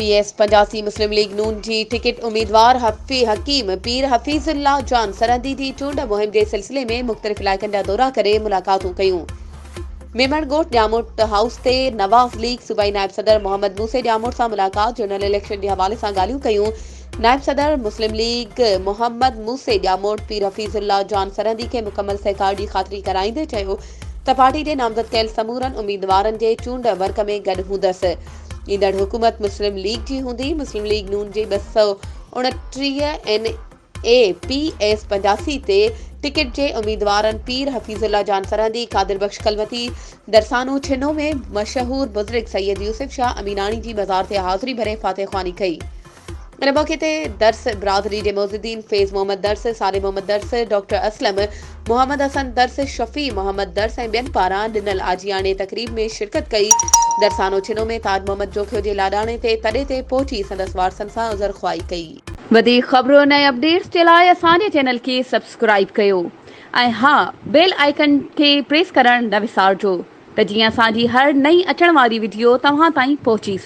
PS 85 मुस्लिम league नून जी ticket उम्मीदवार हकीम पीर हफीज़ुल्लाह जान सरहदी जी चूंड मुहिम के सिलसिले में मुख्तलिफ इलाइक़नि जा दौरा करे मुलाकातूं कयूं। मेमणगोट ॼामोट हाउस ते नवाज़ लीग सूबाई नायब सदर मोहम्मद मूसे ॼामोट सां मुलाकात जनरल इलेक्शन के हवाले सां ॻाल्हियूं कयूं। नायब सदर मुस्लिम लीग मोहम्मद मूसे ॼामोट पीर हफीज़ुल्लाह जान सरहदी के मुकम्मल सहकार की खातरी कराईंदे चयो त पार्टी जे नामज़द कयल समूरनि उम्मीदवारनि जे चूंड वर्क में गॾु हूंदसि। ईंदड़ हुकूमत मुस्लिम लीग जी हूंदी। मुस्लिम लीग नून जे 229 NAPS 85 ते टिकट जे उम्मीदवारनि पीर हफीज़ुल्लाह जान सरहदी, कादिर बख्श कलवती, दरसानो छिनो में मशहूर बुजुर्ग सैयद यूसुफ शाह अमीनानी जी मज़ार ते हाज़िरी भरे फातह ख़्वानी कई। इन मौके ते दर्स बिरादरी के मौजूदीन फैज़ मोहम्मद दर्स, साले मोहम्मद दर्स, डॉक्टर असलम, मोहम्मद हसन दर्स, शफी मोहम्मद दर्स ऐं ॿियनि पारां ॾिनल आजियाने तकरीब में शिरकत कई। दरसानो छिनो में ताज मोहम्मद जोखियो जे लाॾाणे ते तॾे ते पहुची संदसि वारसनि सां उज़र ख़्वाही कई। वधीक ख़बरूं ऐं अपडेट्स जे लाइ असांजे चैनल खे सब्सक्राइब कयो ऐं हा, बेल आइकन खे प्रेस करणु न विसारिजो त जीअं असांजी हर नई अचण वारी वीडियो तव्हां ताईं पहुची